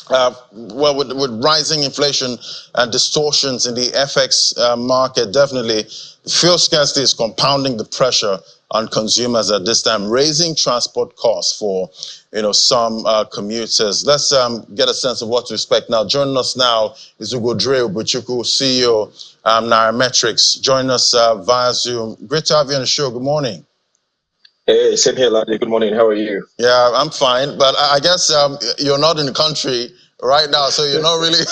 Well, with rising inflation and distortions in the FX market, definitely fuel scarcity is compounding the pressure on consumers at this time, raising transport costs for some commuters. Let's get a sense of what to expect now. Joining us now is Ugodre Ubuchukwu, CEO Nairametrics. Join us via Zoom. Great to have you on the show. Good morning. Hey, same here, Ladi. Good morning. How are you? Yeah, I'm fine, but I guess you're not in the country right now, so you're not really,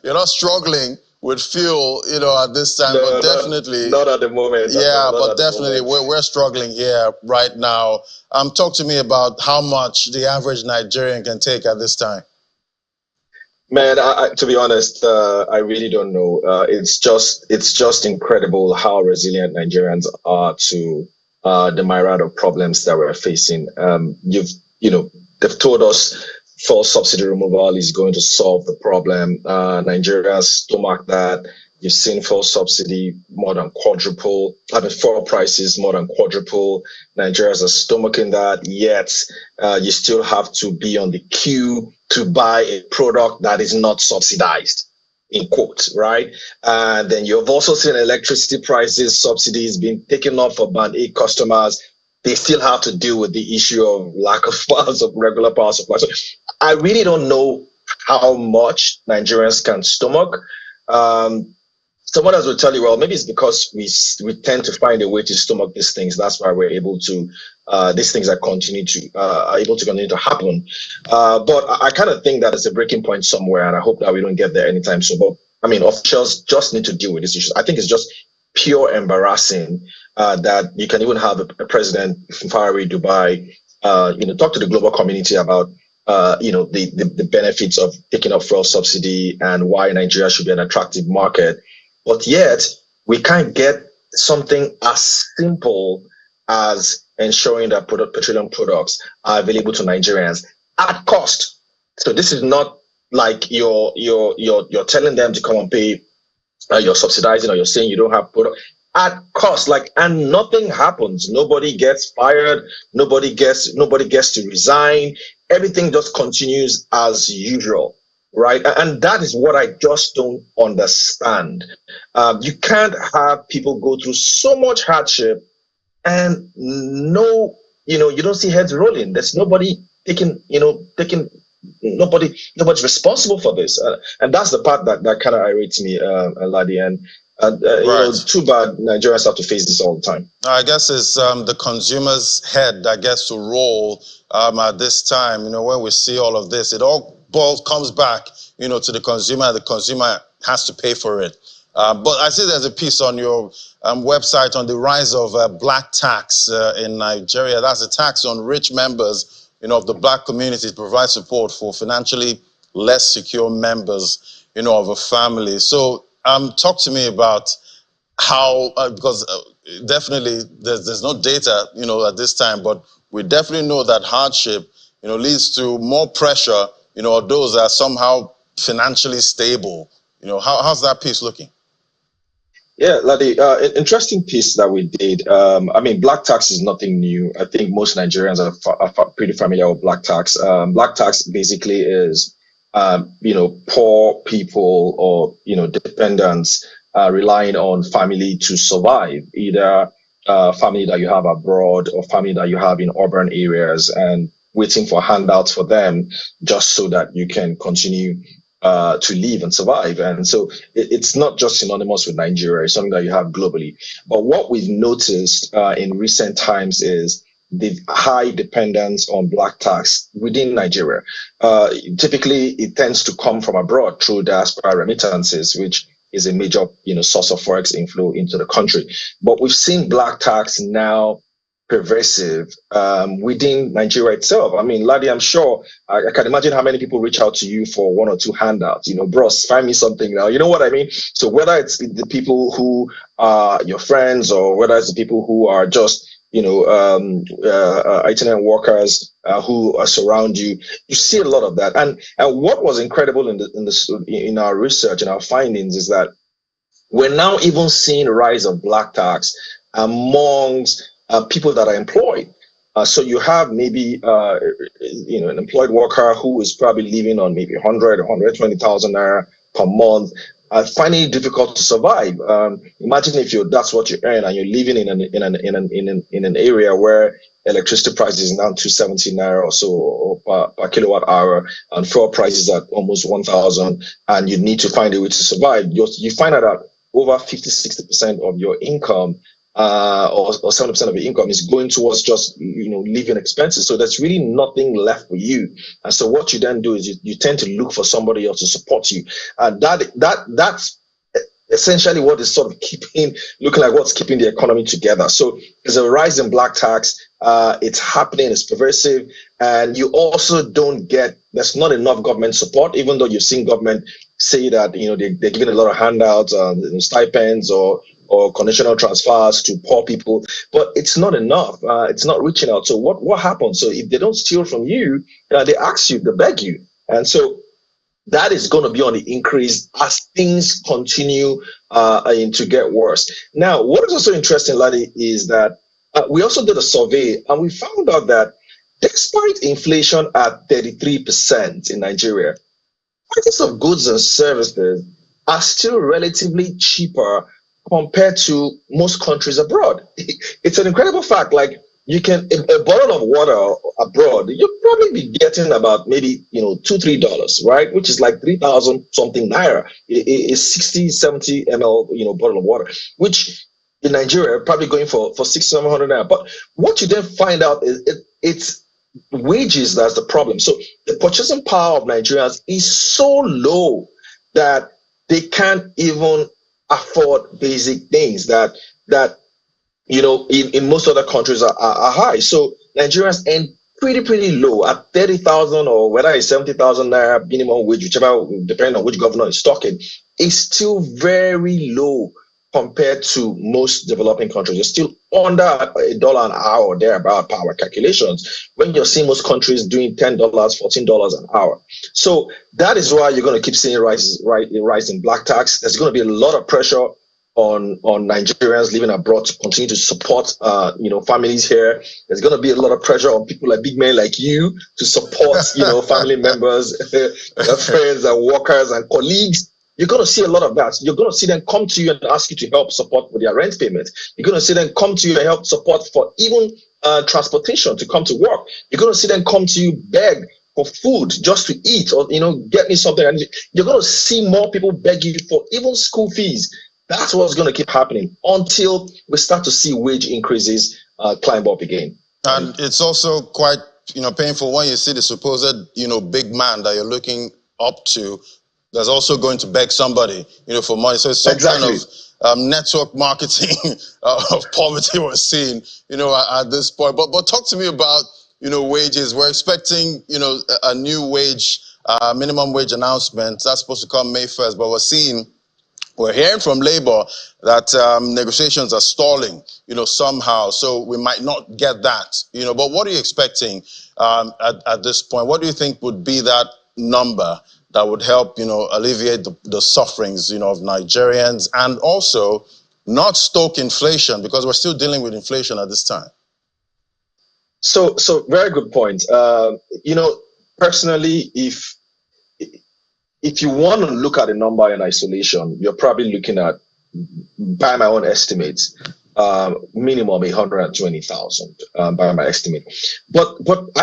you're not struggling with fuel, at this time, No, but definitely. Not at the moment. Yeah, but definitely we're struggling here right now. Talk to me about how much the average Nigerian can take at this time. Man, to be honest, I really don't know. It's just incredible how resilient Nigerians are to the myriad of problems that we're facing. They've told us fuel subsidy removal is going to solve the problem. Nigerians stomach that. You've seen fuel subsidy more than quadruple. Fuel prices more than quadruple. Nigerians are stomaching that, yet you still have to be on the queue to buy a product that is not subsidized, in quotes, right? And then you've also seen electricity prices, subsidies being taken off for Band 8 customers. They still have to deal with the issue of lack of regular power supply. So I really don't know how much Nigerians can stomach. Someone else will tell you, well, maybe it's because we tend to find a way to stomach these things. That's why we're able to, these things are able to continue to happen. But I kind of think that it's a breaking point somewhere, and I hope that we don't get there anytime soon. But officials just need to deal with these issues. I think it's just pure embarrassing that you can even have a president from far away Dubai, talk to the global community about the benefits of taking up fuel subsidy and why Nigeria should be an attractive market. But yet, we can't get something as simple as ensuring that petroleum products are available to Nigerians at cost. So this is not like you're telling them to come and pay, you're subsidizing, or you're saying you don't have product at cost. And nothing happens. Nobody gets fired. Nobody gets to resign. Everything just continues as usual. Right. And that is what I just don't understand. You can't have people go through so much hardship and you don't see heads rolling. There's nobody nobody's responsible for this. And that's the part that kind of irritates me, Ladi. And right. Too bad Nigerians have to face this all the time. I guess it's the consumer's head that gets to roll at this time. When we see all of this, it all comes back, to the consumer. The consumer has to pay for it. But I see there's a piece on your website on the rise of black tax in Nigeria. That's a tax on rich members, of the black community to provide support for financially less secure members, of a family. So talk to me about how, because definitely there's no data, at this time, but we definitely know that hardship, leads to more pressure, those that are somehow financially stable. How's that piece looking? Yeah, Ladi, interesting piece that we did. Black tax is nothing new. I think most Nigerians are pretty familiar with black tax. Black tax basically is, poor people or, dependents relying on family to survive, either family that you have abroad or family that you have in urban areas, and waiting for handouts for them just so that you can continue to live and survive. And so it's not just synonymous with Nigeria, it's something that you have globally. But what we've noticed in recent times is the high dependence on black tax within Nigeria. Typically, it tends to come from abroad through diaspora remittances, which is a major source of forex inflow into the country. But we've seen black tax now pervasive within Nigeria itself. Ladi, I'm sure I can imagine how many people reach out to you for one or two handouts. Bros, find me something now. You know what I mean? So whether it's the people who are your friends or whether it's the people who are just itinerant workers who are surround you, you see a lot of that. And what was incredible in our research and our findings is that we're now even seeing a rise of black tax amongst people that are employed. So you have maybe an employed worker who is probably living on maybe 100 or 120,000 naira per month, finding it difficult to survive. Imagine if that's what you earn and you're living in an area where electricity prices is now 270 naira or so or per kilowatt hour, and fuel prices at almost 1,000, and you need to find a way to survive. You find out that over 50-60% of your income or 70% of your income is going towards just living expenses. So there's really nothing left for you. And so what you then do is you tend to look for somebody else to support you. And that's essentially what is sort of looking like what's keeping the economy together. So there's a rise in black tax. It's happening, it's pervasive. And you also there's not enough government support, even though you've seen government say that, they're giving a lot of handouts, stipends or conditional transfers to poor people, but it's not enough. It's not reaching out. So what happens? So if they don't steal from you, they ask you, they beg you. And so that is going to be on the increase as things continue to get worse. Now, what is also interesting, Ladi, is that we also did a survey and we found out that despite inflation at 33% in Nigeria, prices of goods and services are still relatively cheaper compared to most countries abroad. It's an incredible fact. Like, you can, a bottle of water abroad, you'll probably be getting about maybe, $2-3, right? Which is like 3,000 something naira. It's 60-70 ml, bottle of water, which in Nigeria probably going for 600-700 naira. But what you then find out is it's wages that's the problem. So the purchasing power of Nigerians is so low that they can't even afford basic things that in most other countries are high. So Nigerians earn pretty low at 30,000 or whether it's 70,000 naira minimum wage, whichever, depending on which governor is talking, is still very low compared to most developing countries. It's still under $1 an hour or thereabout per our calculations, when you're seeing most countries doing $10, $14 an hour. So that is why you're going to keep seeing a rise in black tax. There's going to be a lot of pressure on Nigerians living abroad to continue to support families here. There's going to be a lot of pressure on people like big men like you to support family members, friends and workers and colleagues. You're going to see a lot of that. You're going to see them come to you and ask you to help support with their rent payment. You're going to see them come to you and help support for even transportation to come to work. You're going to see them come to you, beg for food just to eat or, get me something. And you're going to see more people beg you for even school fees. That's what's going to keep happening until we start to see wage increases climb up again. And it's also quite, painful when you see the supposed, big man that you're looking up to that's also going to beg somebody, for money. So it's some kind of network marketing of poverty we're seeing, at this point. But talk to me about, wages. We're expecting, a new wage, minimum wage announcement. That's supposed to come May 1st, but we're hearing from Labour that negotiations are stalling, somehow. So we might not get that, But what are you expecting at this point? What do you think would be that number that would help, alleviate the sufferings, of Nigerians, and also not stoke inflation, because we're still dealing with inflation at this time? So very good point. Personally, if you want to look at a number in isolation, you're probably looking at, by my own estimates, minimum 120,000 by my estimate. But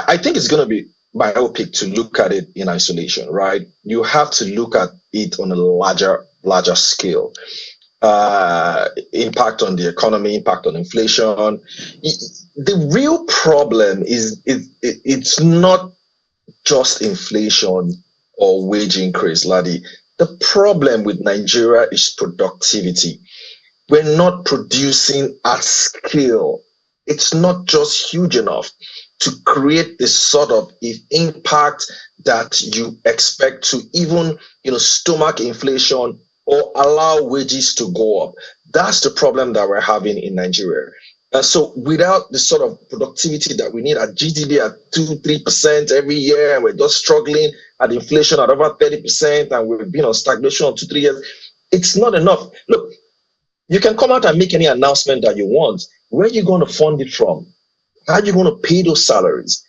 I think it's going to be my own pick to look at it in isolation, right? You have to look at it on a larger scale. Impact on the economy, impact on inflation. The real problem is it's not just inflation or wage increase, Ladi. The problem with Nigeria is productivity. We're not producing at scale. It's not just huge enough to create this sort of impact that you expect to even, stomach inflation or allow wages to go up. That's the problem that we're having in Nigeria. So without the sort of productivity that we need at GDP at 2-3% every year, and we're just struggling at inflation at over 30%, and we've been on stagnation on 2-3 years, it's not enough. Look, you can come out and make any announcement that you want. Where are you going to fund it from? How are you going to pay those salaries?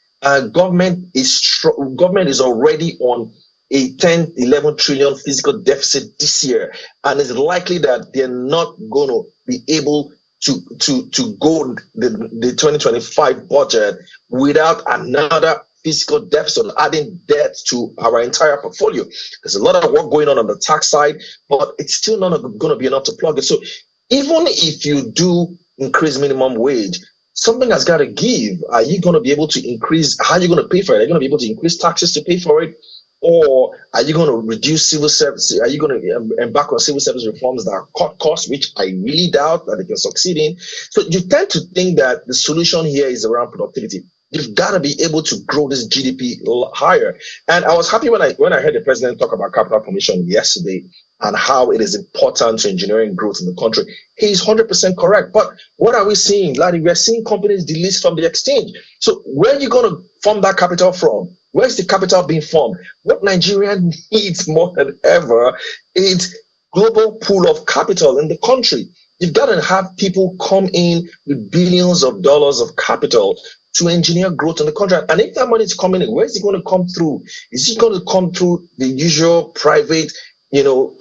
Government is already on a 10, 11 trillion fiscal deficit this year, and it's likely that they're not going to be able to go the 2025 budget without another fiscal deficit, adding debt to our entire portfolio. There's a lot of work going on the tax side, but it's still not going to be enough to plug it. So even if you do increase minimum wage, something has got to give. Are you going to be able to increase? How are you going to pay for it? Are you going to be able to increase taxes to pay for it? Or are you going to reduce civil service? Are you going to embark on civil service reforms that cut costs, which I really doubt that they can succeed in? So you tend to think that the solution here is around productivity. You've got to be able to grow this GDP higher. And I was happy when I heard the president talk about capital formation yesterday and how it is important to engineering growth in the country. He's 100% correct. But what are we seeing, Larry? We're seeing companies delist from the exchange. So where are you going to form that capital from? Where's the capital being formed? What Nigeria needs more than ever is global pool of capital in the country. You've got to have people come in with billions of dollars of capital to engineer growth in the country. And if that money is coming in, where is it going to come through? Is it going to come through the usual private,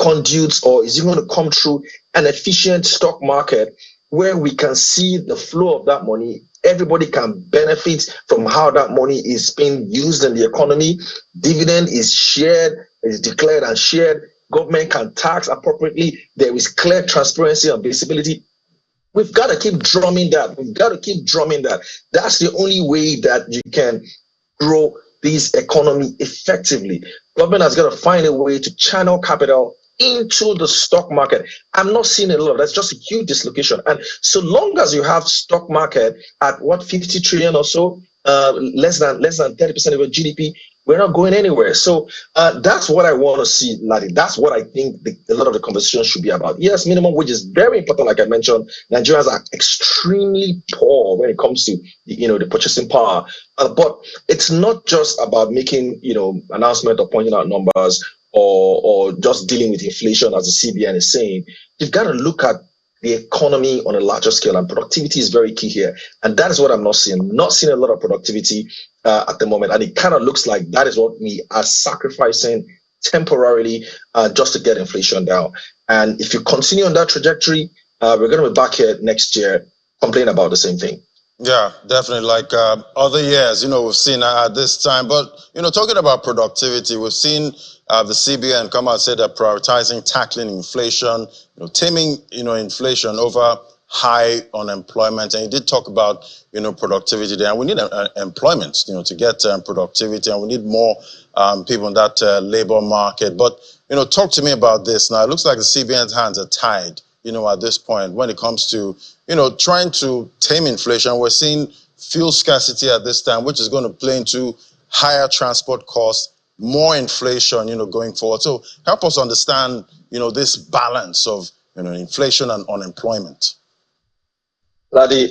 conduits, or is it going to come through an efficient stock market where we can see the flow of that money? Everybody can benefit from how that money is being used in the economy. Dividend is shared, is declared and shared. Government can tax appropriately. There is clear transparency and visibility. We've got to keep drumming that. That's the only way that you can grow this economy effectively. Government has got to find a way to channel capital into the stock market. I'm not seeing a lot. That's just a huge dislocation. And so long as you have stock market at 50 trillion or so, less than 30% of your GDP, we're not going anywhere. So that's what I want to see, Larry. That's what I think a lot of the conversation should be about. Yes, minimum wage is very important. Like I mentioned, Nigerians are extremely poor when it comes to the purchasing power. But it's not just about making announcement or pointing out numbers or just dealing with inflation, as the CBN is saying. You've got to look at the economy on a larger scale, and productivity is very key here. And that is what I'm not seeing. I'm not seeing a lot of productivity at the moment. And it kind of looks like that is what we are sacrificing temporarily just to get inflation down. And if you continue on that trajectory, we're going to be back here next year complaining about the same thing. Yeah, definitely. Like other years, we've seen at this time. But, talking about productivity, we've seen the CBN come out and say they're prioritizing tackling inflation, taming, inflation over high unemployment. And you did talk about, productivity there. And we need employment, to get productivity. And we need more people in that labor market. But, talk to me about this. Now, it looks like the CBN's hands are tied, at this point when it comes to, trying to tame inflation. We're seeing fuel scarcity at this time, which is going to play into higher transport costs, more inflation, going forward. So help us understand, this balance of, inflation and unemployment. Laddie,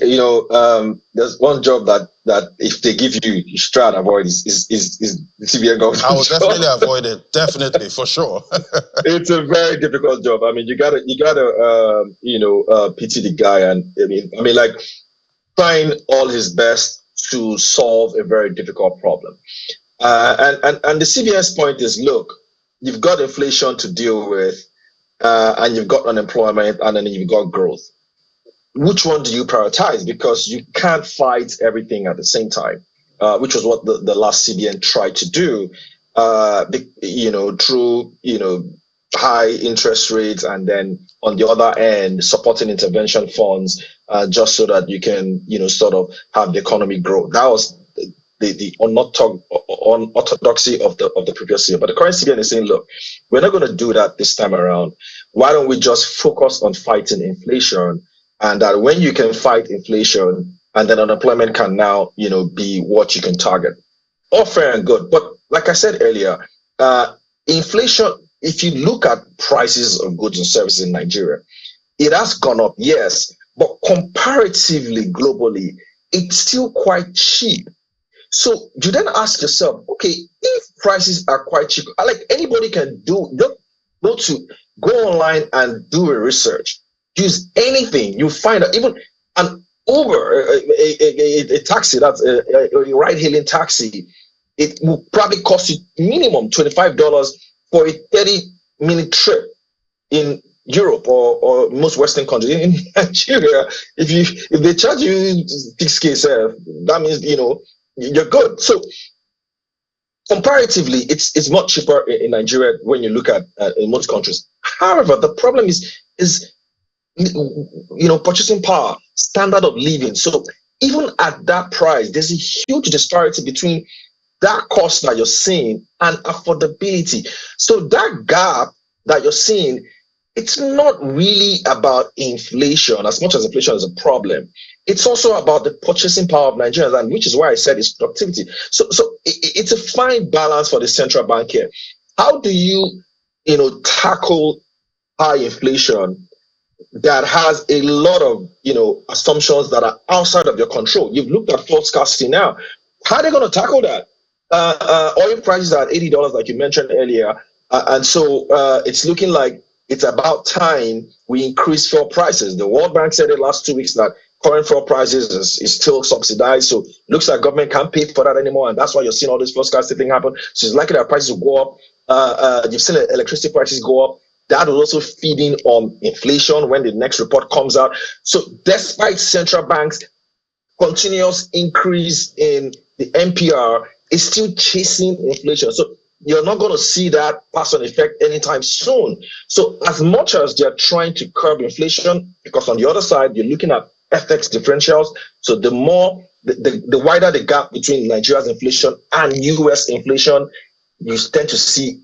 there's one job that if they give you, you should try and avoid is the CBN government. I will definitely avoid it, definitely, for sure. It's a very difficult job. I mean, you gotta pity the guy, and I mean, like trying all his best to solve a very difficult problem. And the CBN's point is, look, you've got inflation to deal with, and you've got unemployment, and then you've got growth. Which one do you prioritize? Because you can't fight everything at the same time, which was what the last CBN tried to do, through, high interest rates, and then on the other end, supporting intervention funds, just so that you can, sort of have the economy grow. That was the unorthodoxy of the previous year. But the current CBN is saying, look, we're not going to do that this time around. Why don't we just focus on fighting inflation? And that when you can fight inflation, and then unemployment can now, be what you can target. All fair and good. But like I said earlier, inflation, if you look at prices of goods and services in Nigeria, it has gone up, yes, but comparatively globally, it's still quite cheap. So you then ask yourself, okay, if prices are quite cheap, like anybody can go online and do a research. Use anything, you find out even an Uber, a taxi, that's a ride-hailing taxi, it will probably cost you minimum $25 for a 30-minute trip in Europe or most Western countries. In Nigeria, if they charge you 6K, that means you're good. So comparatively, it's much cheaper in Nigeria when you look at in most countries. However, the problem is purchasing power, standard of living. So even at that price, there's a huge disparity between that cost that you're seeing and affordability. So that gap that you're seeing, it's not really about inflation as much as inflation is a problem. It's also about the purchasing power of Nigerians, and which is why I said it's productivity. So it's a fine balance for the central bank here. How do you tackle high inflation that has a lot of assumptions that are outside of your control? You've looked at fuel scarcity now. How are they going to tackle that? Oil prices are at $80, like you mentioned earlier, and so it's looking like it's about time we increase fuel prices. The World Bank said it last 2 weeks that current fuel prices is still subsidized, so it looks like government can't pay for that anymore, and that's why you're seeing all this fuel scarcity thing happen. So it's likely that prices will go up. You've seen electricity prices go up. That will also feed in on inflation when the next report comes out. So despite central banks' continuous increase in the NPR, is still chasing inflation. So you're not going to see that pass on effect anytime soon. So as much as they're trying to curb inflation, because on the other side, you're looking at FX differentials. So the wider the gap between Nigeria's inflation and US inflation, you tend to see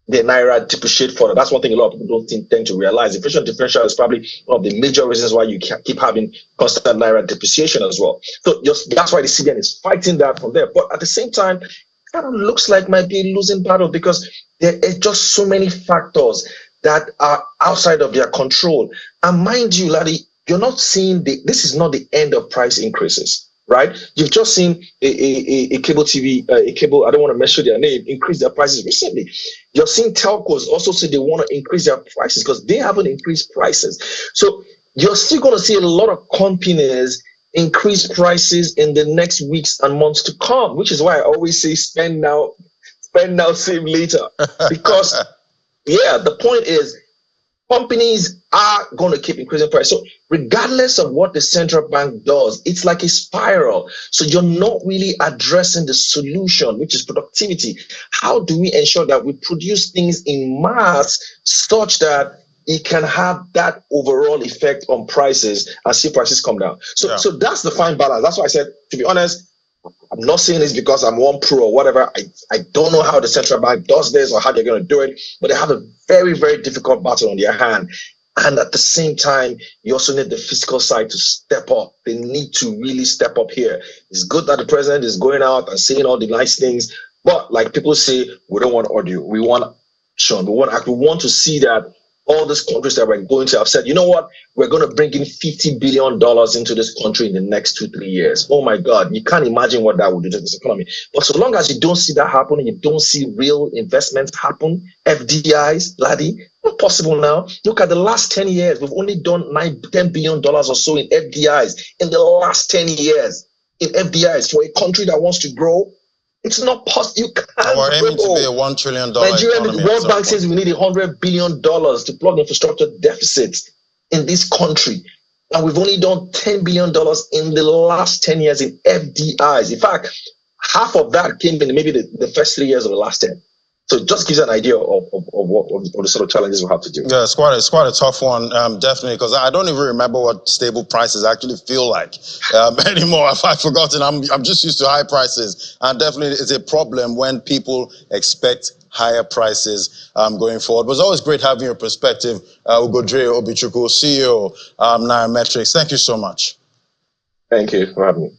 the Naira depreciate further. That's one thing a lot of people don't tend to realize. Inflation differential is probably one of the major reasons why you keep having constant Naira depreciation as well. So that's why the CBN is fighting that from there. But at the same time, it kind of looks like might be a losing battle because there are just so many factors that are outside of their control. And mind you, Laddie, you're not seeing this is not the end of price increases. Right? You've just seen a cable TV, I don't want to mention their name, increase their prices recently. You're seeing telcos also say they want to increase their prices because they haven't increased prices. So you're still going to see a lot of companies increase prices in the next weeks and months to come, which is why I always say spend now, save later. Because, the point is, companies are going to keep increasing price. So regardless of what the central bank does, it's like a spiral. So you're not really addressing the solution, which is productivity. How do we ensure that we produce things in mass such that it can have that overall effect on prices and see prices come down? So that's the fine balance. That's why I said, to be honest, I'm not saying this because I'm one pro or whatever. I don't know how the central bank does this or how they're going to do it, but they have a very, very difficult battle on their hand. And at the same time, you also need the fiscal side to step up. They need to really step up here. It's good that the president is going out and saying all the nice things, but like people say, we don't want audio. We want action. We want to see that all these countries that we're going to have said, you know what, we're going to bring in $50 billion into this country in the next 2-3 years. Oh my God, you can't imagine what that would do to this economy. But so long as you don't see that happen, you don't see real investments happen, FDIs, Laddie, not possible now. Look at the last 10 years. We've only done $10 billion or so in FDIs in the last 10 years. In FDIs for a country that wants to grow. It's not possible. You can't. We're aiming to be a $1 trillion Nigerian economy. World Bank says we need $100 billion to plug infrastructure deficits in this country. And we've only done $10 billion in the last 10 years in FDIs. In fact, half of that came in maybe the first 3 years of the last 10. So it just gives an idea of the sort of challenges we have to do. Yeah, it's quite a tough one, definitely, because I don't even remember what stable prices actually feel like anymore. I've forgotten. I'm just used to high prices, and definitely it's a problem when people expect higher prices going forward. But it's always great having your perspective, Ugodre Obichukwu, CEO Nairametrics. Thank you so much. Thank you for having me.